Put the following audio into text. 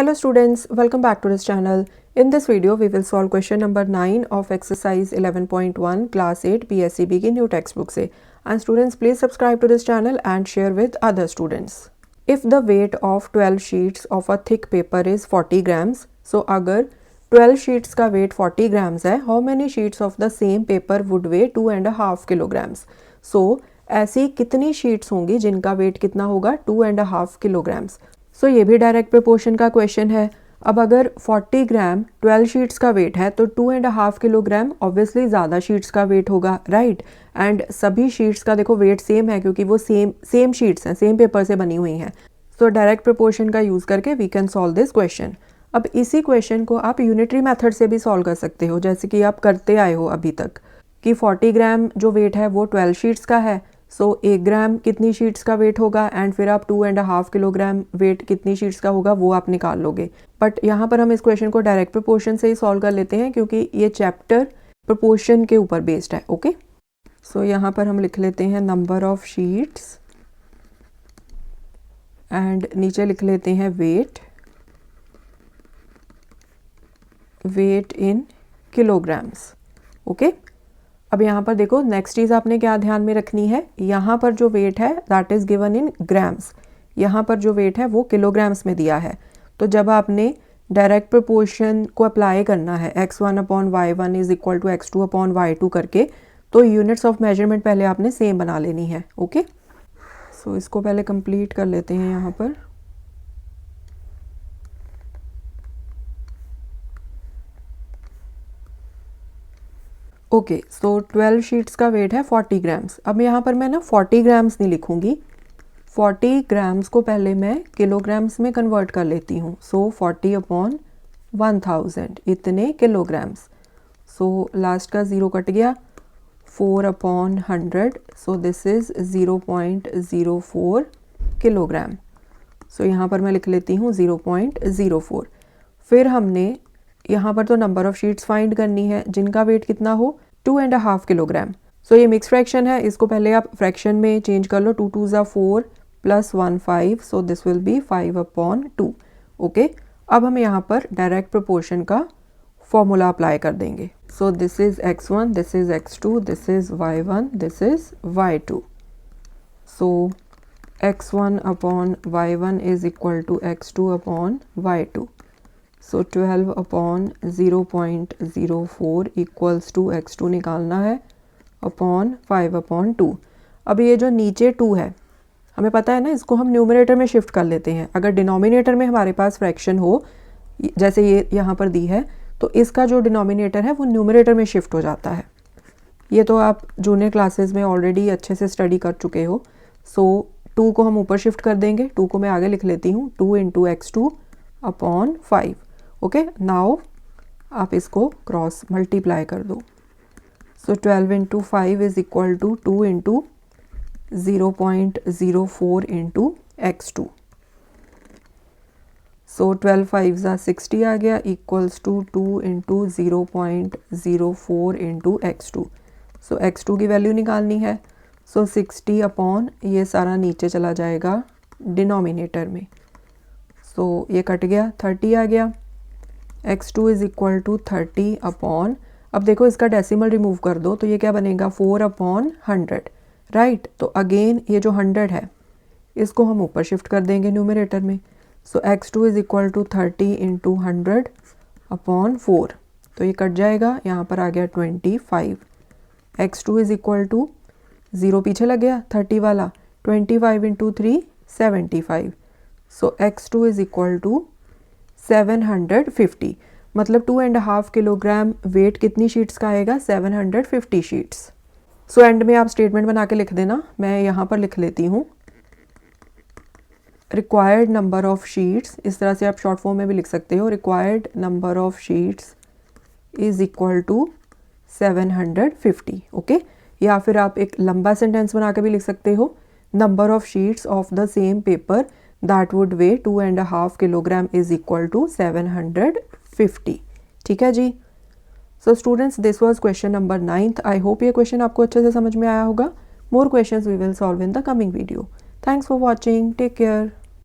Hello students, welcome back to this channel. In this video, we will solve question number 9 of exercise 11.1 class 8 PSCB की new textbook से. And students, please subscribe to this channel and share with other students. If the weight of 12 sheets of a thick paper is 40 grams, so अगर 12 sheets का weight 40 grams है, how many sheets of the same paper would weigh 2.5 kilograms? So ऐसी कितनी sheets होंगी जिनका weight कितना होगा 2.5 kilograms? सो ये भी डायरेक्ट प्रोपोर्शन का क्वेश्चन है. अब अगर 40 ग्राम 12 शीट्स का वेट है तो 2.5 किलोग्राम ऑब्वियसली ज़्यादा शीट्स का वेट होगा, राइट. एंड सभी शीट्स का देखो वेट सेम है क्योंकि वो सेम शीट्स हैं, सेम पेपर से बनी हुई हैं. सो डायरेक्ट प्रोपोर्शन का यूज़ करके we can solve this question. अब इसी क्वेश्चन को आप यूनिटरी मेथड से भी सॉल्व कर सकते हो, जैसे कि आप करते आए हो अभी तक कि 40 ग्राम जो वेट है वो 12 शीट्स का है. सो 1 ग्राम कितनी शीट्स का वेट होगा एंड फिर आप 2.5 किलोग्राम वेट कितनी शीट्स का होगा वो आप निकाल लोगे. बट यहाँ पर हम इस क्वेश्चन को डायरेक्ट प्रोपोर्शन से ही सॉल्व कर लेते हैं क्योंकि ये चैप्टर प्रोपोर्शन के ऊपर बेस्ड है. ओके, सो यहाँ पर हम लिख लेते हैं नंबर ऑफ शीट्स एंड नीचे लिख लेते हैं वेट इन किलोग्राम्स. ओके, अब यहाँ पर देखो नेक्स्ट चीज़ आपने क्या ध्यान में रखनी है, यहाँ पर जो वेट है that is given in grams, यहाँ पर जो वेट है वो किलोग्राम्स में दिया है. तो जब आपने डायरेक्ट प्रोपोर्शन को अप्लाई करना है x1/y1 is equal to x2/y2 करके, तो यूनिट्स ऑफ मेजरमेंट पहले आपने सेम बना लेनी है. ओके, सो इसको पहले कंप्लीट कर लेते हैं यहाँ पर. ओके, सो 12 शीट्स का वेट है 40 ग्राम्स. अब यहाँ पर मैं ना 40 ग्राम्स नहीं लिखूँगी, 40 ग्राम्स को पहले मैं किलोग्राम्स में कन्वर्ट कर लेती हूँ. सो 40/1000 इतने किलोग्राम्स. सो लास्ट का ज़ीरो कट गया, 4/100. So this is 0.04 kilogram. So यहाँ पर मैं लिख लेती हूँ 0.04. फिर हमने यहाँ पर तो नंबर ऑफ शीट्स फाइंड करनी है जिनका वेट कितना हो 2.5 किलोग्राम. सो ये मिक्स फ्रैक्शन है, इसको पहले आप फ्रैक्शन में चेंज कर लो. 2 2 4 + 1 5. So this will be 5/2. Okay, अब हम यहाँ पर डायरेक्ट प्रोपोर्शन का फॉर्मूला अप्लाई कर देंगे. So this is x1, this is x2, this is y1, this is y2. So x1/y1 is equal to x2/y2. So 12/0.04 equals to x2 निकालना है upon 5/2. अब ये जो नीचे 2 है हमें पता है ना, इसको हम न्यूमरेटर में शिफ्ट कर लेते हैं. अगर डिनोमिनेटर में हमारे पास फ्रैक्शन हो जैसे ये यहाँ पर दी है तो इसका जो डिनोमिनेटर है वो न्यूमरेटर में शिफ्ट हो जाता है. ये तो आप जूनियर क्लासेस में ऑलरेडी अच्छे से स्टडी कर चुके हो. सो 2 को हम ऊपर शिफ्ट कर देंगे, 2 को मैं आगे लिख लेती हूँ 2 × x2/5. ओके, नाउ आप इसको क्रॉस मल्टीप्लाई कर दो. सो 12 × 5 इज इक्वल टू 2 × 0.04 × x2. सो 12 5 = 60 आ गया equals to 2 × 0.04 × x2. So x2 की वैल्यू निकालनी है. सो 60 अपॉन ये सारा नीचे चला जाएगा डिनोमिनेटर में. सो ये कट गया, 30 आ गया. x2 is equal to 30 upon, अब देखो इसका डेसिमल रिमूव कर दो तो ये क्या बनेगा 4/100, राइट. तो अगेन ये जो 100 है इसको हम ऊपर शिफ्ट कर देंगे न्यूमरेटर में. सो x2 इज इक्वल टू 30 × 100/4. तो ये कट जाएगा, यहाँ पर आ गया 25. x2 इज इक्वल टू 0 पीछे लग गया 30 वाला, 25 × 3 75. So x2 is equal to 750. मतलब 2.5 किलोग्राम वेट कितनी शीट्स का आएगा 750 शीट्स. सो एंड में आप स्टेटमेंट बना के लिख देना. मैं यहाँ पर लिख लेती हूँ रिक्वायर्ड नंबर ऑफ शीट्स, इस तरह से आप शॉर्ट फॉर्म में भी लिख सकते हो. Required number of sheets is equal to 750. Okay, या फिर आप एक लंबा सेंटेंस बना के भी लिख सकते हो. Number of sheets of the same paper that would weigh 2.5 kilogram is equal to 750. ठीक है जी. So students, this was question number 9th. I hope ये क्वेश्चन आपको अच्छे से समझ में आया होगा. More questions we will solve in the coming video. Thanks for watching. Take care.